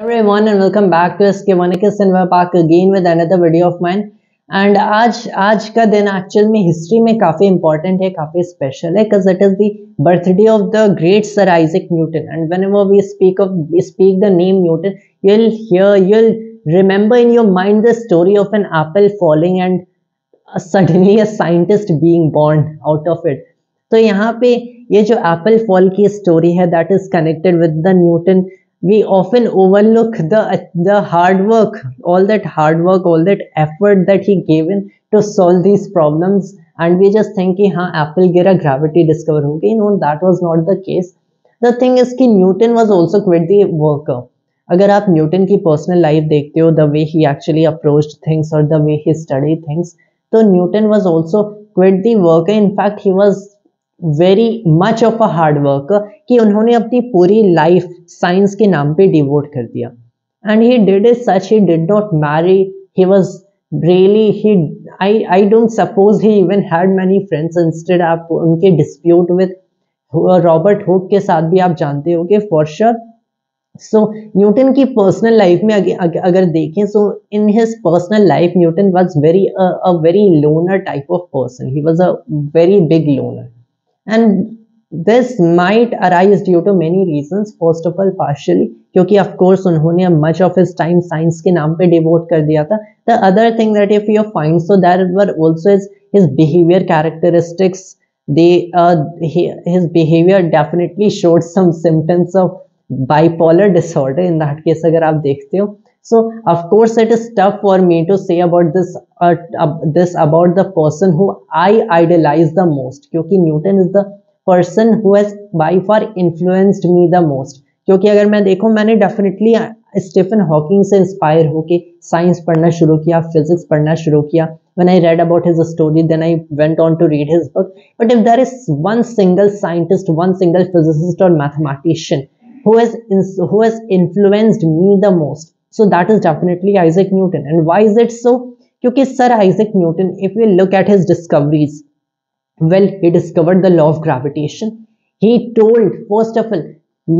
Everyone and welcome back to SK Monikis and we're back again with another video of mine. And आज का दिन actual में history में काफी important है, काफी स्पेशल है, because it is the birthday of the great Sir Isaac Newton. And whenever we speak the name Newton, you'll remember in your mind the story of an apple falling and suddenly a scientist being born out of it. तो यहाँ पे ये जो Apple fall की story है that is connected with the Newton, we often overlook the hard work, all that effort that he gave in to solve these problems, and we just think कि हाँ Apple गिरा gravity discover हो गई. No, that was not the case. The thing is कि Newton was also quite the worker. अगर आप Newton की personal life देखते हो, the way he actually approached things और the way he studied things, तो Newton was also quite the worker. In fact he was very much of a hard worker कि उन्होंने अपनी पूरी लाइफ साइंस के नाम पे डिवोट कर दिया. And he did it such, he did not marry, he was really he I don't suppose he even had many friends. Instead आप उनके डिस्प्यूट विद रॉबर्ट हुक के साथ भी आप जानते हो कि फॉर श्योर. सो न्यूटन की पर्सनल लाइफ में अगर देखें, so in his personal life Newton was very loner type of person. He was a very big loner. And this might arise due to many reasons. First of all, partially क्योंकि of course उन्होंने much of his time science के नाम पे devote कर दिया था. The other thing that if you find, so there were also his behavior characteristics. His behavior definitely showed some symptoms of bipolar disorder in that case अगर आप देखते हो. So of course it is tough for me to say about this about the person who I idolize the most, क्योंकि Newton is the person who has by far influenced me the most. क्योंकि अगर मैं देखूं, मैंने definitely Stephen Hawking से inspire होके science पढ़ना शुरू किया, फिजिक्स पढ़ना शुरू किया. When I read about his story, then I went on to read his book. But if there is one single scientist, one single physicist or mathematician who has influenced me the most, so that is definitely Isaac Newton. And why is it so? Because Sir Isaac Newton, if we look at his discoveries, well, he discovered the law of gravitation. He told, first of all,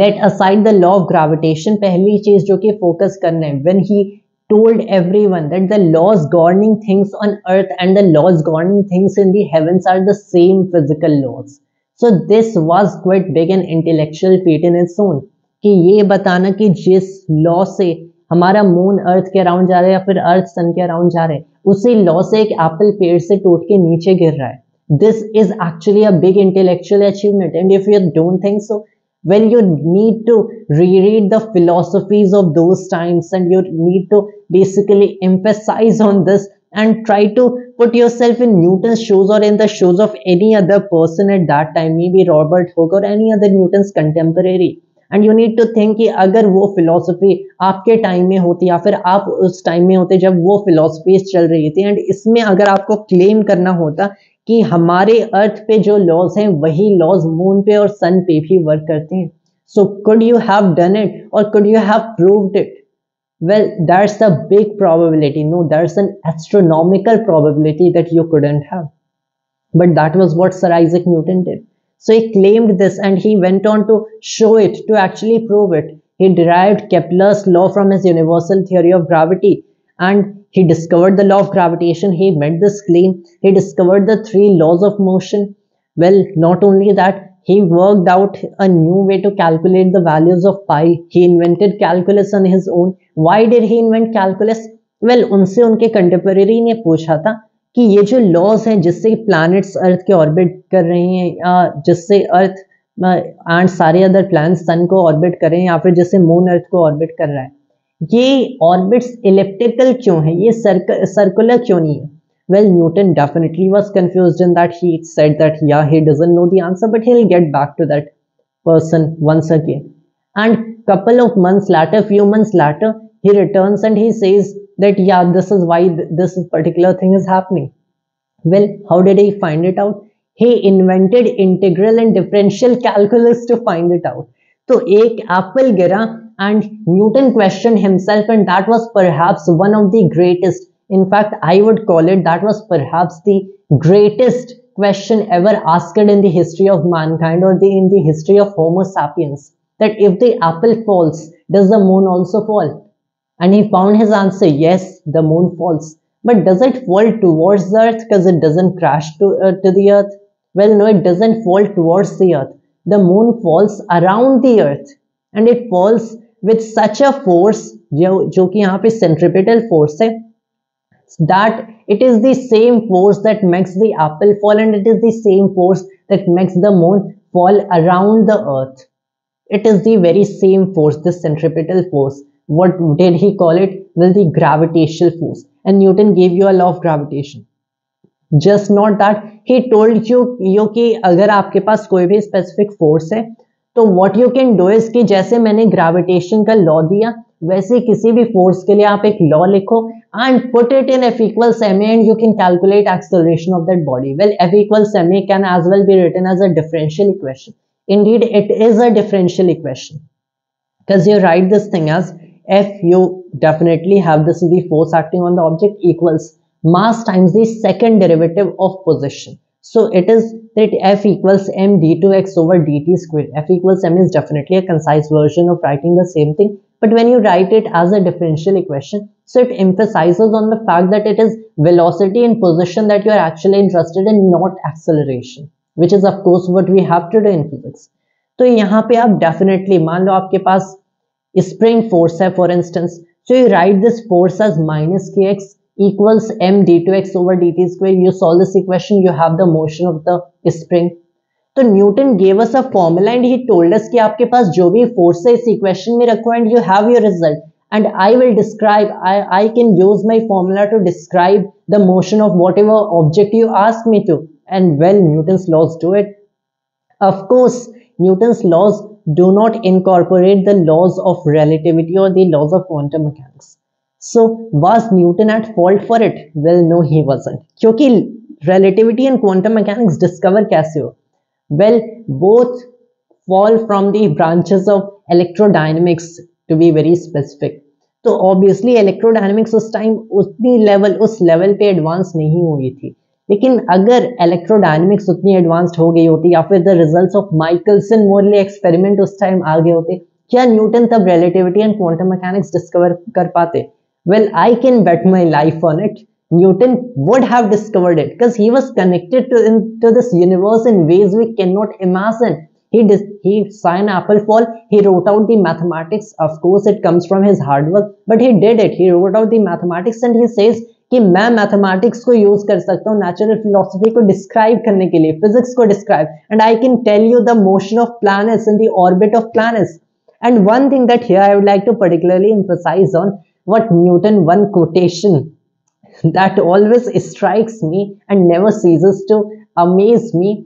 let aside the law of gravitation, पहली चीज जो कि focus करना है, when he told everyone that the laws governing things on earth and the laws governing things in the heavens are the same physical laws. So this was quite big and intellectual feat in its own. कि ये बताना कि जिस law से हमारा moon earth के around जा रहा है या फिर अर्थ सन के अराउंड जा रहे हैं, उसी लॉ से एक एप्पल पेड़ से टूट के नीचे गिर रहा है. This is actually a big intellectual achievement. And if you don't think so, well, you need to reread the philosophies of those times, and you need to basically emphasize on this and try to put yourself in Newton's shoes or in the shoes of any other person at that time, maybe Robert Hooke or any other Newton's contemporary. And you need to think कि अगर वो philosophy आपके time में होती या फिर आप उस टाइम में होते जब वो फिलोसफीज चल रही थी, एंड इसमें अगर आपको क्लेम करना होता कि हमारे अर्थ पे जो लॉज हैं वही लॉज मून पे और सन पे भी वर्क करते हैं, so could you have done it और could you have proved it? Well, that's a big probability. No, there's an astronomical probability that you couldn't have. But that was what Sir Isaac Newton did. So he claimed this and he went on to show it, to actually prove it. He derived Kepler's law from his universal theory of gravity, and he discovered the law of gravitation. He made this claim. He discovered the three laws of motion. Well, not only that, he worked out a new way to calculate the values of pi. He invented calculus on his own. Why did he invent calculus? Well, उनसे उनके contemporary ने पूछा था कि ये जो laws हैं जिससे प्लैनेट्स अर्थ के ऑर्बिट कर रहे हैं, या जिससे अर्थ एंड सारे अदर प्लैनेट्स सन को ऑर्बिट कर रहे हैं, या फिर जिससे मून अर्थ को ऑर्बिट कर रहा है, ये ऑर्बिट्स इलिप्टिकल क्यों है, ये सर्कुलर क्यों नहीं है? Well, Newton definitely was confused in that. He said that yeah, he doesn't know the answer, but he'll get back to that person once again. And couple of months later, few months later, he returns and he says that yeah, this is why this particular thing is happening. Well, how did he find it out? He invented integral and differential calculus to find it out. तो एक Apple गिरा and Newton questioned himself, and that was perhaps one of the greatest. In fact, I would call it that was perhaps the greatest question ever asked in the history of mankind, or in the history of Homo sapiens. that if the apple falls, does the moon also fall? And he found his answer, yes, the moon falls. But does it fall towards the earth because it doesn't crash to the earth? Well, no, it doesn't fall towards the earth. The moon falls around the earth, and it falls with such a force, जो कि यहाँ पे centripetal force है, that it is the same force that makes the apple fall, and it is the same force that makes the moon fall around the earth. It is the very same force, the centripetal force. What did he call it? Well, the gravitational force. And Newton gave you a law of gravitation. Just not that, he told you कि अगर आपके पास कोई भी specific force है, तो what you can do is कि जैसे मैंने gravitation का law दिया, वैसे किसी भी force के लिए आप एक law लिखो and put it in F equals ma, and you can calculate acceleration of that body. Well, F equals ma can as well be written as a differential equation. Indeed, it is a differential equation because you write this thing as F, you definitely have this, the force acting on the object, equals mass times the second derivative of position. So it is that F equals m d2x over dt squared. F equals m is definitely a concise version of writing the same thing, but when you write it as a differential equation, so it emphasizes on the fact that it is velocity and position that you are actually interested in, not acceleration, which is of course what we have to do in physics. तो यहाँ पे आप definitely मान लो आपके पास spring force है for instance, so you write this force as minus kx equals m d2x over dt square. You solve this equation, you have the motion of the spring. तो Newton gave us a formula and he told us कि आपके पास जो भी force है इस equation में रखो and you have your result. And I will describe, I can use my formula to describe the motion of whatever object you ask me to. And well, Newton's laws do it. Of course, Newton's laws do not incorporate the laws of relativity or the laws of quantum mechanics. So, was Newton at fault for it? Well, no, he wasn't. क्योंकि relativity and quantum mechanics discover कैसे हो? Well, both fall from the branches of electrodynamics, to be very specific. तो obviously electrodynamics उस time उस level पे advance नहीं हुई थी. लेकिन अगर इलेक्ट्रोडायनेमिक्स उतनी एडवांस्ड हो गई होती या फिर the results of Michelson Morley experiment उस टाइम आ गए होते, क्या न्यूटन तब relativity and quantum mechanics discover कर पाते? Well, I can bet my life on it. Newton would have discovered it because he was connected to this universe in ways we cannot imagine. He saw an apple fall, he wrote out the mathematics. Of course, it comes from his hard work, but he did it. He wrote out the mathematics and he says कि मैं mathematics को use कर सकता हूँ natural philosophy को describe करने के लिए, फिजिक्स को describe, and I can tell you the motion of planets in the orbit of planets. And one thing that here I would like to particularly emphasize on what Newton, one quotation that always strikes me and never ceases to amaze me,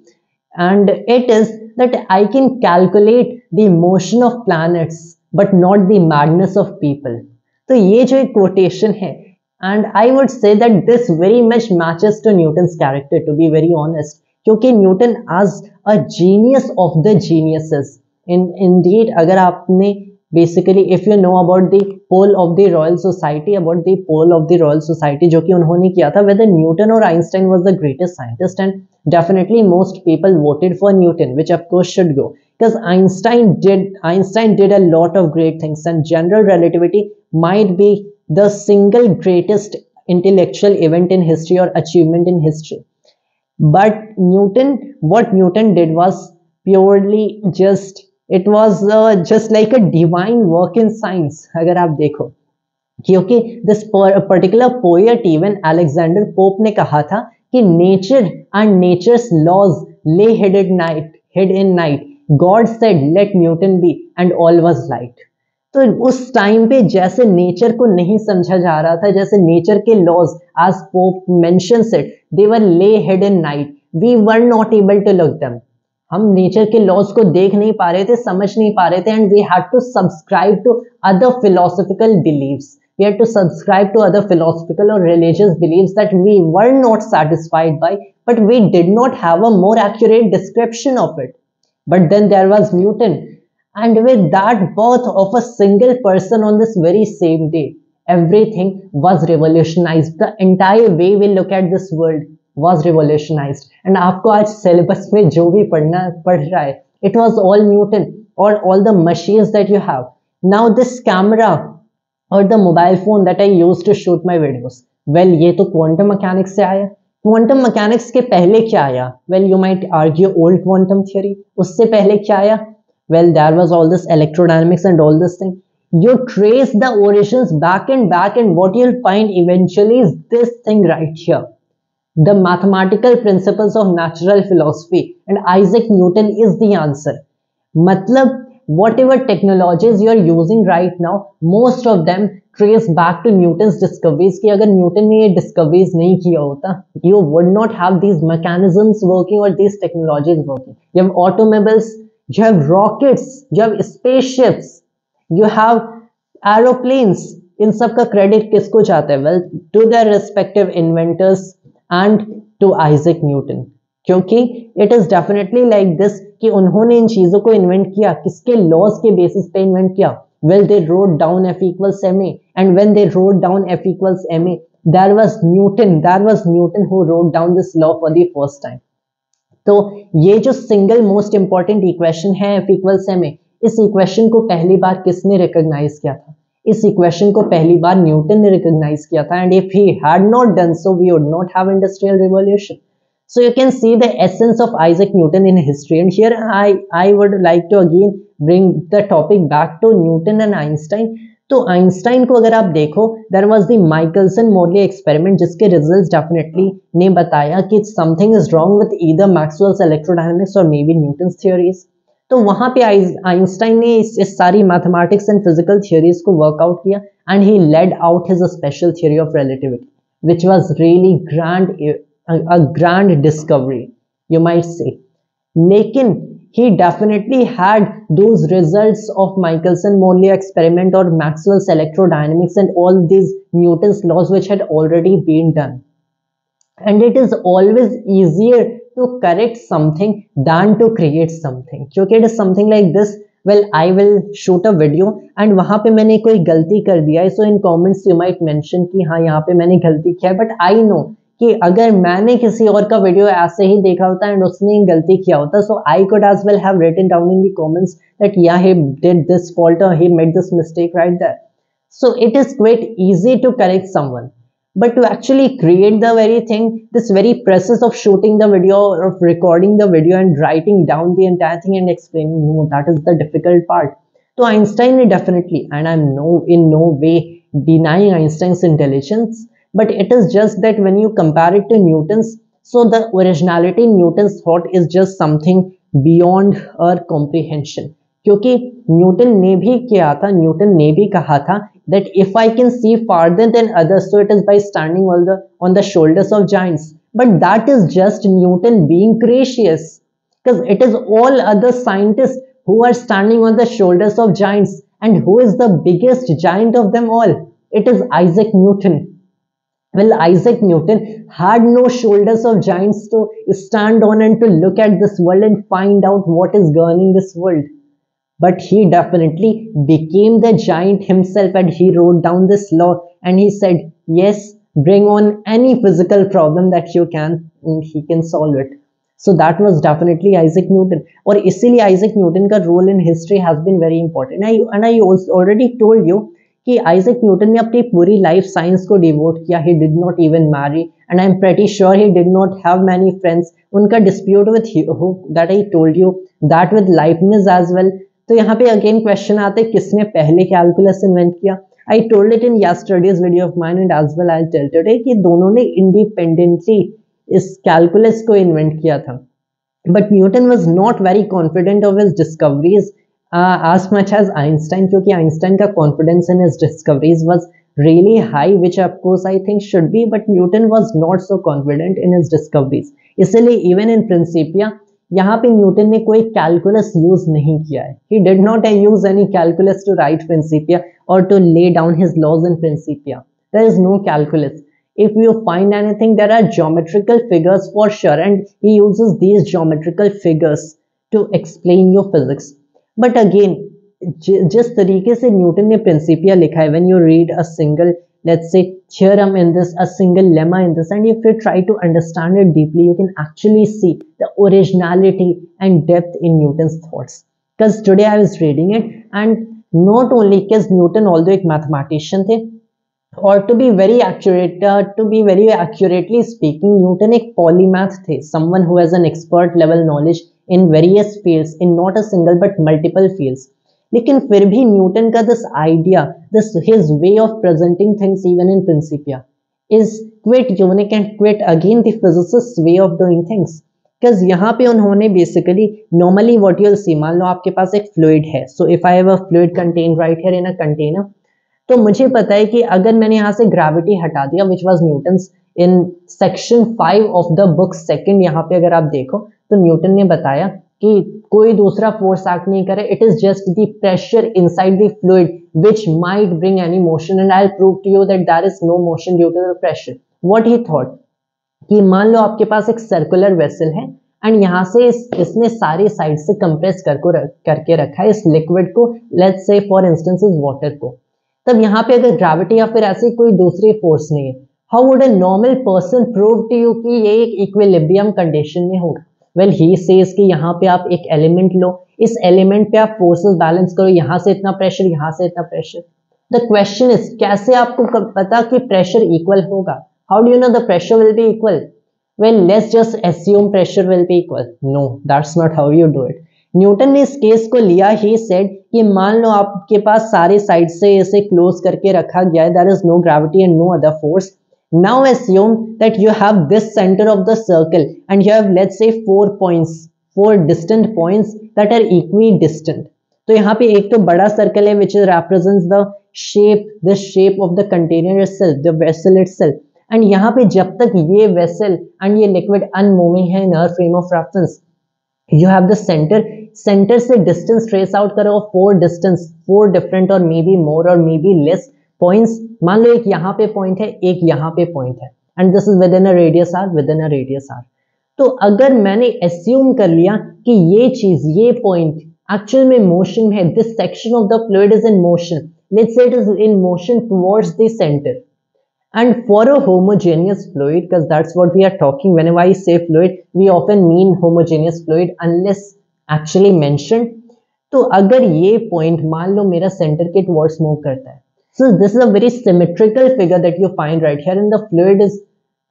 and it is that I can calculate the motion of planets but not the madness of people. तो ये जो एक quotation है, and I would say that this very much matches to Newton's character, to be very honest, क्योंकि Newton as a genius of the geniuses, indeed, अगर आपने basically if you know about the poll of the Royal Society, about the poll of the Royal Society जो कि उन्होंने किया था, whether Newton or Einstein was the greatest scientist, and definitely most people voted for Newton, which of course should go, because Einstein did a lot of great things, and general relativity might be the single greatest intellectual event in history or achievement in history. But what Newton did was purely just, it was just like a divine work in science. अगर आप देखो, क्योंकि this particular poet, even Alexander Pope ने कहा था कि nature and nature's laws lay hid in night. God said, let Newton be, and all was light. तो उस टाइम पे जैसे नेचर को नहीं समझा जा रहा था, जैसे नेचर के laws, as Pope mentions it, they were lay hid in night. We were not able to look them. हम नेचर के लॉज को देख नहीं पा रहे थे, समझ नहीं पा रहे थे, and we had to subscribe to other philosophical beliefs. We had to subscribe to other philosophical or religious beliefs that we were not satisfied by, but we did not have a more accurate description of it. But then there was Newton. And with that birth of a single person on this very same day, everything was revolutionized. The entire way we look at this world was revolutionized. And आपको आज syllabus में जो भी पढ़ रहा है, it was all Newton. or all the machines that you have. Now this camera or the mobile phone that I use to shoot my videos, well ये तो quantum mechanics से आया. Quantum mechanics के पहले क्या आया? Well you might argue old quantum theory. उससे पहले क्या आया? Well there was all this electrodynamics and all this thing. You trace the origins back and what you'll find eventually is this thing right here. The mathematical principles of natural philosophy, and Isaac Newton is the answer. मतलब whatever technologies you are using right now, most of them trace back to Newton's discoveries. कि अगर Newton ने ये discoveries नहीं किया होता, you would not have these mechanisms working or these technologies working. You have automobiles, you have rockets, you have spaceships, you have aeroplanes. इन सब का credit किसको जाता है? Well, to their respective inventors and to Isaac Newton. क्योंकि it is definitely like this कि उन्होंने इन चीजों को इन्वेंट किया, किसके लॉज के बेसिस पे इन्वेंट किया? Well, they wrote down F equals ma, and when they wrote down F equals ma, there was Newton who wrote down this law for the first time. तो ये जो single most important equation है F equals ma, इस equation को पहली बार किसने recognise किया था? इस इक्वेशन को पहली बार न्यूटन ने रिकॉग्नाइज किया था, and if he had not done so we would not have industrial revolution. So you can see the essence of Isaac Newton in history, and here I would like to again bring the topic back to Newton and Einstein. तो Einstein को अगर आप देखो, there was the Michelson-Morley experiment जिसके results definitely ने बताया कि something is wrong with either Maxwell's electrodynamics or maybe Newton's theories. तो वहां पे आइंस्टाइन ने इस सारी मैथमेटिक्स एंड फिजिकल थियोरीज को वर्कआउट किया, and he laid out his special theory of relativity which was really a grand discovery, you might say. लेकिन he definitely had those results of Michelson-Morley experiment or Maxwell's electrodynamics and all these Newton's laws which had already been done. And it is always easier to correct something than to create something. क्योंकि it is something like this. Well, I will shoot a video and वहाँ पे मैंने कोई गलती कर दिया है, so in comments you might mention कि हाँ यहाँ पे मैंने गलती किया है, but I know कि अगर मैंने किसी और का वीडियो ऐसे ही देखा होता एंड उसने गलती किया होता, so I could as well have written down in the comments that या ही डिड दिस फॉल्ट और he made this mistake right there. So it is quite easy to correct someone, but to actually create the very thing, this very process of shooting the video, of recording the video and writing down the entire thing and explaining, no, that is the difficult part. So Einstein definitely, and I'm in no way denying Einstein's intelligence, but it is just that when you compare it to Newton's, so the originality in Newton's thought is just something beyond our comprehension. क्योंकि Newton ने भी किया था, Newton ने भी कहा था that if I can see farther than others, so it is by standing on the shoulders of giants. But that is just Newton being gracious, because it is all other scientists who are standing on the shoulders of giants. And who is the biggest giant of them all? It is Isaac Newton. Well, Isaac Newton had no shoulders of giants to stand on and to look at this world and find out what is governing this world. But he definitely became the giant himself, and he wrote down this law and he said, yes, bring on any physical problem that you can, and he can solve it. So that was definitely Isaac Newton. और इसीलिए Isaac Newton का role in history has been very important. And I also already told you कि Isaac Newton ने अपनी पूरी life science को devote किया. He did not even marry, and I'm pretty sure he did not have many friends. उनका dispute with who that I told you, that with Leibniz as well. तो यहाँ पे again question आते हैं किसने पहले कैलकुलस इन्वेंट किया. I told it in yesterday's video of mine and as well I will tell today कि दोनों ने इंडिपेंडेंटली इस कैलकुलस को इन्वेंट किया था. But Newton was not very confident of his discoveries as much as Einstein, क्योंकि Einstein का confidence in his discoveries was really high, which of course I think should be, but Newton was not so confident in his discoveries. इसलिए even in Principia यहाँ पे Newton ने कोई calculus use नहीं किया है. He did not use any calculus to write Principia or to lay down his laws in Principia. There is no calculus. If you find anything, there are geometrical figures for sure, and he uses these geometrical figures to explain your physics. But again, जिस तरीके से Newton ने Principia लिखा है, when you read a single, let's say, theorem in this, a single lemma in this, and if you try to understand it deeply, you can actually see the originality and depth in Newton's thoughts. because today I was reading it, and not only because Newton although एक mathematician थे, और to be very accurately speaking, Newton एक polymath थे, someone who has an expert level knowledge in various fields, in not a single but multiple fields. लेकिन फिर भी Newton का this idea, this his way of presenting things even in Principia is quite unique and quite again the physicist's way of doing things. Because यहाँ पे उन्होंने basically normally what you'll see, मान लो आपके पास एक fluid है, so if I have a fluid contained right here in a container, तो मुझे पता है कि अगर मैंने यहाँ से ग्रेविटी हटा दिया which was Newton's in section 5 of the book second, यहाँ पे अगर आप देखो तो न्यूटन ने बताया कि कोई दूसरा फोर्स एक्ट नहीं करे, it is just the pressure inside the fluid which might bring any motion, and I will prove to you that there is no motion due to the pressure. What he thought कि मान लो आपके पास एक circular vessel है and यहाँ से इसने सारी side से कंप्रेस करके रखा है इस लिक्विड को, लेट्स से फॉर इंस्टेंस इस वाटर को. तब यहाँ पे अगर ग्रेविटी या फिर ऐसी कोई दूसरी फोर्स नहीं है, how would a normal person prove to you कि ये एक इक्विलिब्रियम कंडीशन में होगा? वेल ही सेज कि यहाँ पे आप एक एलिमेंट लो, इस एलिमेंट पे आप फोर्सेस बैलेंस करो, यहाँ से इतना प्रेशर, यहाँ से इतना प्रेशर. द क्वेश्चन इज कैसे आपको पता कि प्रेशर इक्वल होगा? How do you know the pressure will be equal? Well let's just assume pressure will be equal. No, that's not how you do it. Newton ने इस case को लिया, he said कि मान लो आपके पास सारे साइड से इसे क्लोज करके रखा गया है, there is no gravity and no other force. Now assume that you have this center of the circle and you have let's say 4 points, 4 distant points that are equidistant. तो यहाँ पे एक तो बड़ा सर्कल है which represents the shape of the container itself, the vessel itself. and यहाँ पे जब तक ये vessel and ये liquid unmoving है in our frame of reference, you have the center से distance trace out करो 4 different or maybe more or maybe less points. मान लो एक यहाँ पे पॉइंट है, एक यहाँ पे पॉइंट है, and this is within a radius R. तो अगर मैंने एस्यूम कर लिया कि ये चीज, ये पॉइंट एक्चुअल में मोशन में है, this section of the fluid is in motion, let's say it is in motion towards the centre. And for a homogeneous fluid, because that's what we are talking, whenever I say fluid, we often mean homogeneous fluid unless actually mentioned. तो अगर ये point मान लो मेरा centre के towards move करता है, so this is a very symmetrical figure that you find right here, and the fluid is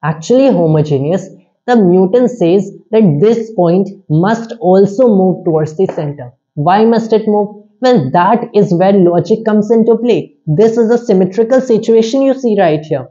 actually homogeneous. The Newton says that this point must also move towards the center. Why must it move? Well, that is where logic comes into play. This is a symmetrical situation you see right here.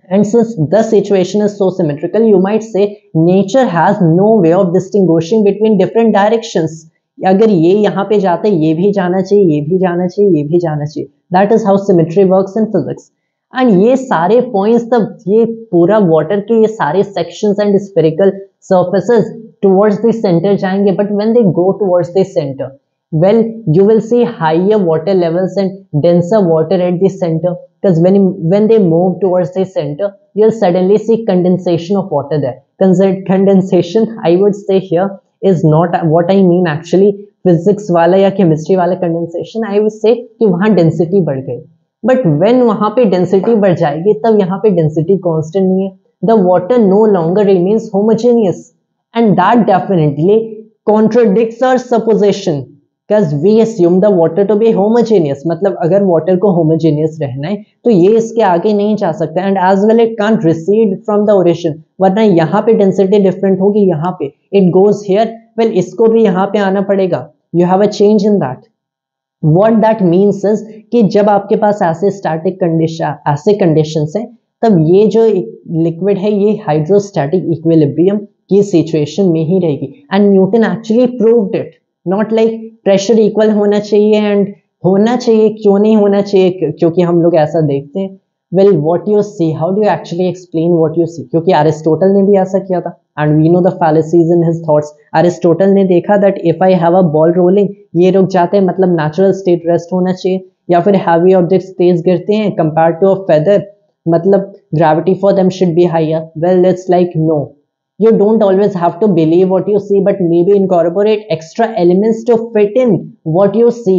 And since the situation is so symmetrical, you might say nature has no way of distinguishing between different directions. अगर ये यहाँ पे जाता है, ये भी जाना चाहिए, ये भी जाना चाहिए, ये भी जाना चाहिए. That is how symmetry works in physics. And ये सारे points, तब ये पूरा water के ये सारे sections and spherical surfaces towards the center जाएंगे. But when they go towards the center, well, you will see higher water levels and denser water at the center. Because when they move towards the center, you'll suddenly see condensation of water there. Condensation, I would say here, is not what I mean actually physics वाला या chemistry वाला condensation. I would say कि वहाँ density बढ़ गई. But when वहाँ पे density बढ़ जाएगी, तब यहाँ पे density constant नहीं है. The water no longer remains homogeneous, and that definitely contradicts our supposition. Because we assume the water to be homogeneous. मतलब अगर water को homogeneous रहना है तो ये इसके आगे नहीं जा सकता, and as well it can't recede from the origin. वरना यहाँ पे density different होगी, यहाँ पे it goes here. Well, इसको भी यहाँ पे आना पड़ेगा. You have a change in that. What that means is कि जब आपके पास ऐसे static condition, ऐसे conditions हैं, तब ये जो liquid है ये hydrostatic equilibrium की situation में ही रहेगी. And Newton actually proved it. Not like pressure equal होना चाहिए एंड होना चाहिए, क्यों नहीं होना चाहिए? क्योंकि हम लोग ऐसा देखते हैं. Well what you see, how do you actually explain what you see? क्योंकि एरिस्टोटल ने भी ऐसा किया था, and we know the fallacies in his thoughts. Aristotle ने देखा that if I have a ball rolling, ये रुक जाते हैं, मतलब नेचुरल स्टेट रेस्ट होना चाहिए. या फिर हैवी ऑब्जेक्ट्स तेज गिरते हैं कंपेयर टू अ फेदर, मतलब gravity for them should be higher. Well it's like no, you don't always have to believe what you see, but maybe incorporate extra elements to fit in what you see,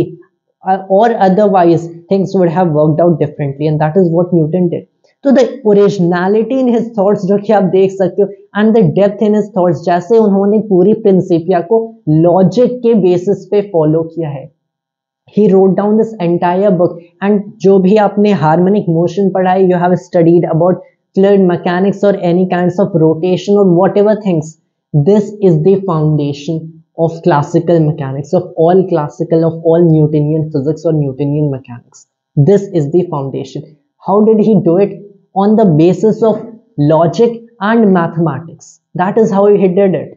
or otherwise things would have worked out differently, and that is what Newton did. तो the originality in his thoughts जो कि आप देख सकते हो and the depth in his thoughts, जैसे उन्होंने पूरी प्रिंसिपिया को लॉजिक के बेसिस पे फॉलो किया है। He wrote down this entire book and जो भी आपने हार्मोनिक मोशन पढ़ा है, you have studied about fluid mechanics और एनी काइंड्स ऑफ रोटेशन और what ever things, this is the foundation of classical mechanics, of all classical, of all Newtonian physics or Newtonian mechanics. This is the foundation. How did he do it? On the basis of logic and mathematics. That is how he did it.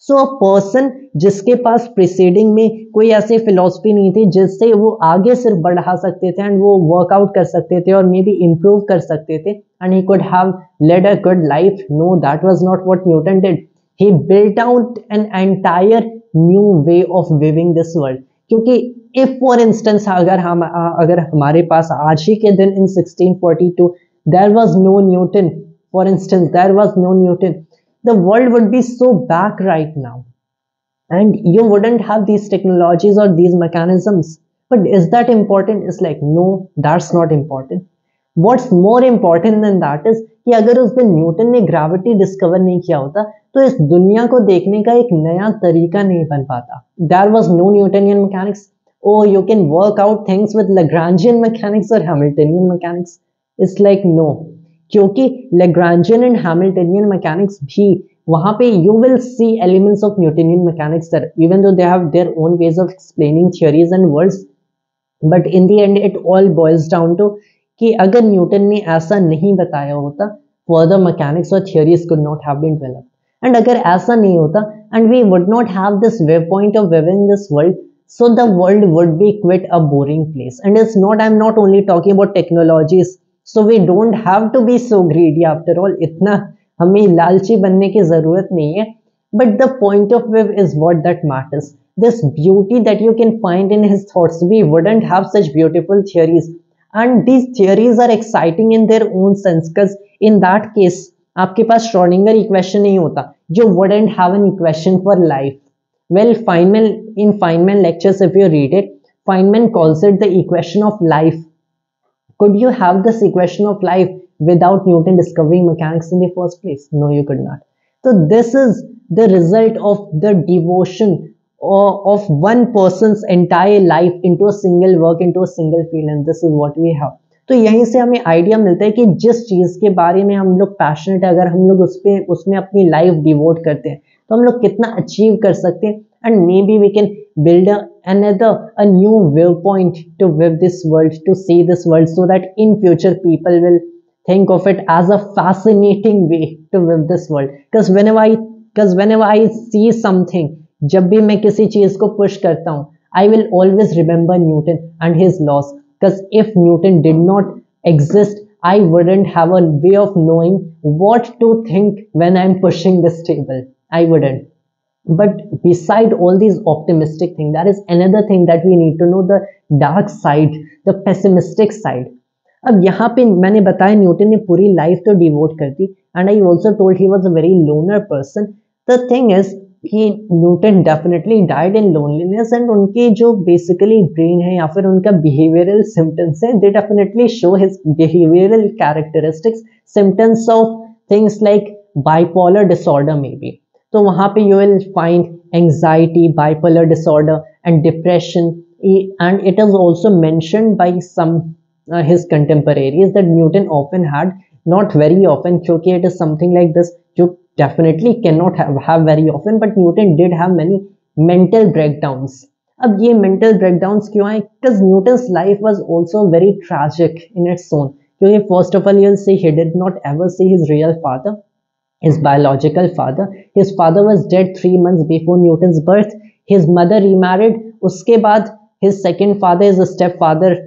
So a person जिसके पास preceding में कोई ऐसी philosophy नहीं थी जिससे वो आगे सिर्फ बढ़ा सकते थे and वो workout कर सकते थे और maybe improve कर सकते थे and he could have led a good life. No, that was not what Newton did. He built out an entire new way of viewing this world. क्योंकि if for instance अगर हमारे पास आज ही के दिन in 1642 there was no Newton, for instance there was no Newton, the world would be so back right now and you wouldn't have these technologies or these mechanisms. But is that important? It's like no, that's not important. What's more important than that is कि अगर उस दिन Newton ने gravity discover नहीं किया होता तो इस दुनिया को देखने का एक नया तरीका नहीं बन पाता. There was no Newtonian mechanics. Oh, you can work out things with Lagrangian mechanics or Hamiltonian mechanics. It's like no, क्योंकि Lagrangian and Hamiltonian mechanics भी वहाँ पे you will see elements of Newtonian mechanics there, even though they have their own ways of explaining theories and words. But in the end it all boils down to कि अगर Newton ने ऐसा नहीं बताया होता, further mechanics or theories could not have been developed. And अगर ऐसा नहीं होता and we would not have this viewpoint of viewing this world, so the world would be quite a boring place. And it's not, I'm not only talking about technologies, so we don't have to be so greedy after all. इतना हमें लालची बनने की जरूरत नहीं है. But the point of view is what that matters. This beauty that you can find in his thoughts, we wouldn't have such beautiful theories. And these theories are exciting in their own sense, because in that case आपके पास Schrödinger equation नहीं होता, you wouldn't have an equation for life. Well, in Feynman lectures, if you read it, Feynman calls it the equation of life. Could you have this equation of life without Newton discovering mechanics in the first place? No, you could not. So this is the result of the devotion of one person's entire life into a single work, into a single field, and this is what we have. तो यहीं से हमें idea मिलता है कि जिस चीज के बारे में हम लोग पैशनेट है, अगर हम लोग उसमें अपनी लाइफ डिवोट करते हैं तो हम लोग कितना अचीव कर सकते हैं. And maybe we can build a new viewpoint to view this world, to see this world, so that in future people will think of it as a fascinating way to view this world. Because whenever I see something, जब भी मैं किसी चीज को push करता हूँ, I will always remember Newton and his laws. Because if Newton did not exist, I wouldn't have a way of knowing what to think when I am pushing this table. I wouldn't. But beside all these optimistic things, that is another thing that we need to know, the dark side, the pessimistic side. अब यहाँ पे मैंने बताया Newton ने पूरी life तो devote कर दी, and I also told he was a very loner person. The thing is कि Newton definitely died in loneliness, and उनके जो बेसिकली ब्रेन है या फिर उनका बिहेवियरल सिम्टम्स है, they definitely show his behavioural characteristics, symptoms of things like bipolar disorder may be. तो वहाँ पे you will find anxiety, bipolar disorder and depression. And it is also mentioned by some his contemporaries that Newton often had, not very often, क्योंकि it is something like this you definitely cannot have very often, but Newton did have many mental breakdowns. अब ये mental breakdowns क्यों आए? Because Newton's life was also very tragic in its own. क्योंकि first of all you'll see he did not ever see his real father, his biological father. His father was dead 3 months before Newton's birth. His mother remarried. उसके बाद his second father, his stepfather,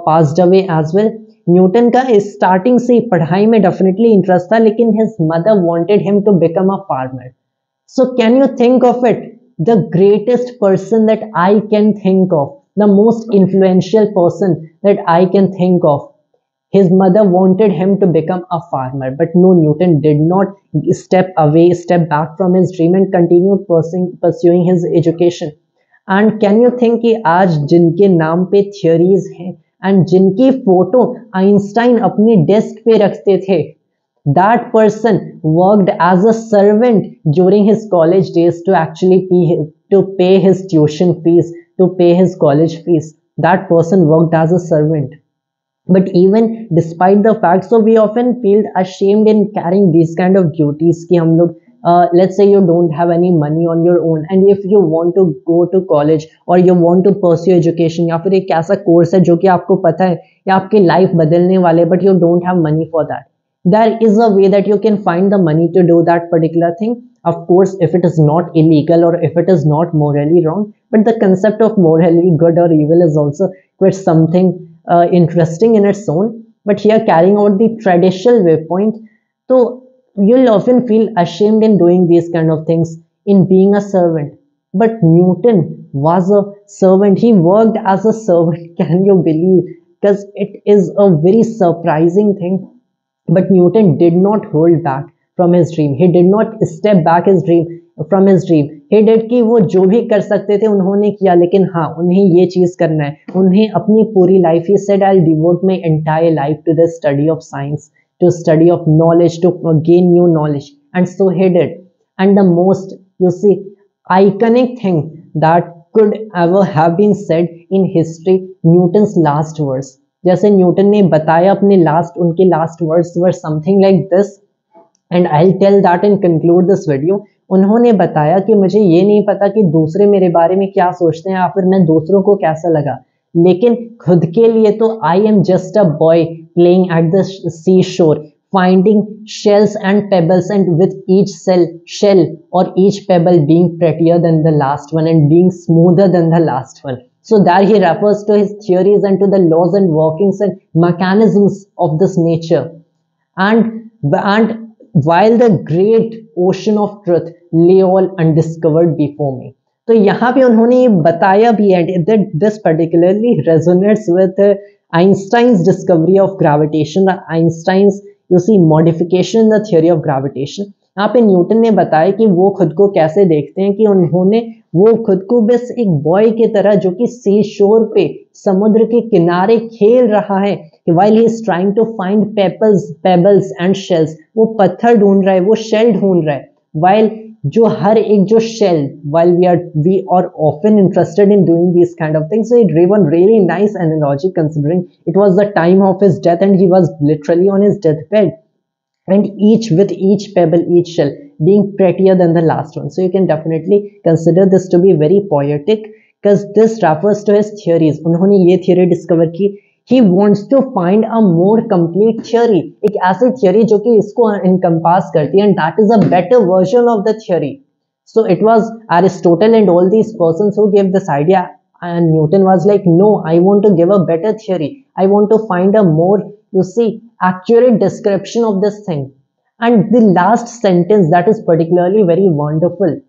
passed away as well. Newton का starting से पढ़ाई में definitely interest था, लेकिन his mother wanted him to become a farmer. So can you think of it, the greatest person that I can think of, the most influential person that I can think of, his mother wanted him to become a farmer, but no, Newton did not step back from his dream and continued pursuing his education. And can you think कि आज जिनके नाम पे theories हैं, and जिनकी photo Einstein अपनी desk पे रखते थे, that person worked as a servant during his college days to actually pay his tuition fees, to pay his college fees. That person worked as a servant. But even despite the fact, so we often feel ashamed in carrying these kind of duties कि हम लोग let's say you don't have any money on your own and if you want to go to college or you want to pursue education, या फिर एक ऐसा course है जो कि आपको पता है या आपकी लाइफ बदलने वाले, but you don't have money for that, there is a way that you can find the money to do that particular thing. Of course, if it is not illegal or if it is not morally wrong, but the concept of morally good or evil is also quite something interesting in its own. But here, carrying out the traditional waypoint, so you'll often feel ashamed in doing these kind of things, in being a servant. But Newton was a servant. He worked as a servant. Can you believe? Because it is a very surprising thing. But Newton did not hold back from his dream. He did not step back his dream from his dream. He did कि वो जो भी कर सकते थे उन्होंने किया, लेकिन हाँ उन्हें ये चीज करना है, उन्हें अपनी पूरी life, he said I'll devote my entire life to the study of science, to study of knowledge, to gain new knowledge, and so he did. And the most, you see, iconic thing that could ever have been said in history, Newton's last words. जैसे Newton ने बताया अपने उनके last words were something like this, and I tell that and conclude this video. उन्होंने बताया कि मुझे ये नहीं पता कि दूसरे मेरे बारे में क्या सोचते हैं या फिर मैं दूसरों को कैसा लगा, लेकिन खुद के लिए तो I am just a boy playing at the sea shore, finding shells and pebbles, and with each shell or each pebble being prettier than the last one and being smoother than the last one. So there he refers to his theories and to the laws and workings and mechanisms of this nature. And while the great ocean of truth lay all undiscovered before me. तो यहाँ पे उन्होंने ये बताया भी है that this particularly resonates with Einstein's discovery of gravitation, Einstein's you see modification in the theory of gravitation. यहाँ पे न्यूटन ने बताया कि वो खुद को कैसे देखते हैं, कि उन्होंने वो खुद को बस एक बॉय की तरह जो कि सी शोर पे समुद्र के किनारे खेल रहा है, कि while he is trying to find pebbles and shells, वो पत्थर ढूंढ रहा है, वो शेल ढूंढ रहा है, while जो हर एक जो shell, while we are often interested in doing these kind of things. So it gave one really nice analogy considering it was the time of his death and he was literally on his deathbed, and with each pebble, each shell being prettier than the last one. So you can definitely consider this to be very poetic because this refers to his theories. उन्होंने ये theory discover की, he wants to find a more complete theory, एक ऐसी theory जो कि इसको encompass करती है, and that is a better version of the theory. So it was Aristotle and all these persons who gave this idea, and Newton was like, no, I want to give a better theory. I want to find a more, you see, accurate description of this thing. And the last sentence that is particularly very wonderful.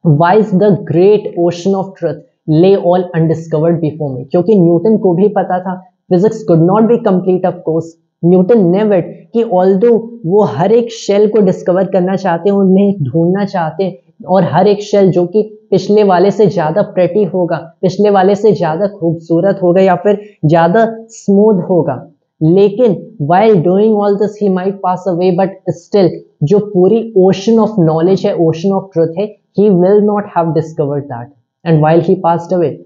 While the great ocean of truth lay all undiscovered before me. क्योंकि Newton को भी पता था physics could not be complete, of course. Newton never कि although वो हर एक shell को discover करना चाहते हैं, उन्हें ढूंढना चाहते हैं, और हर एक शेल जो कि पिछले वाले से ज्यादा प्रेटी होगा, पिछले वाले से ज्यादा खूबसूरत होगा या फिर ज्यादा स्मूथ होगा, लेकिन while doing all this he might pass away, but still जो पूरी ocean of knowledge है, ocean of truth है, he will not have discovered that. And while he passed away,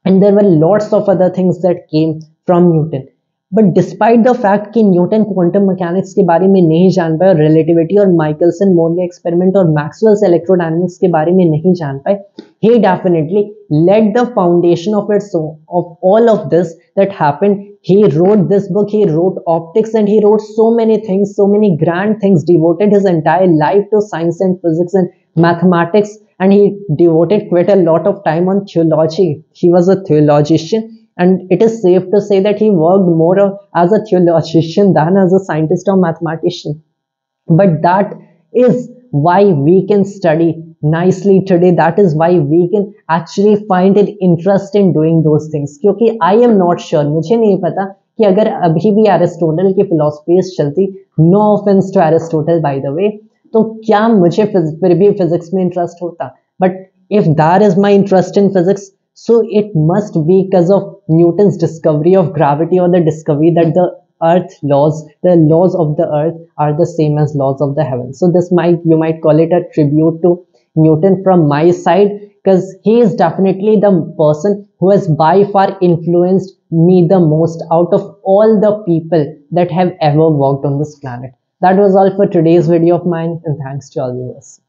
and there were lots of other things that came from Newton. But despite the fact कि Newton quantum mechanics के बारे में नहीं जान पाए और relativity और माइकलसन मोरले एक्सपेरिमेंट और मैक्सवेल्स इलेक्ट्रोडायनामिक्स के बारे में नहीं जान पाए, he definitely laid the foundation of all of this that happened. He wrote this book, he wrote optics, and he wrote so many things, so many grand things, devoted his entire life to science and physics and mathematics, and he devoted quite a lot of time on theology. He was a theologian. And it is safe to say that he worked more as a theologian than as a scientist or mathematician. But that is why we can study nicely today. That is why we can actually find an interest in doing those things. क्योंकि I am not sure, मुझे नहीं पता कि अगर अभी भी Aristotle की philosophies चलती, no offense to Aristotle by the way, तो क्या मुझे फिर भी फिजिक्स में इंटरेस्ट होता. But if that is my interest in physics, So it must be because of Newton's discovery of gravity, or the discovery that the the laws of the earth are the same as laws of the heaven. So this might, you might call it a tribute to Newton from my side, because he is definitely the person who has by far influenced me the most out of all the people that have ever walked on this planet. That was all for today's video of mine, and thanks to all viewers.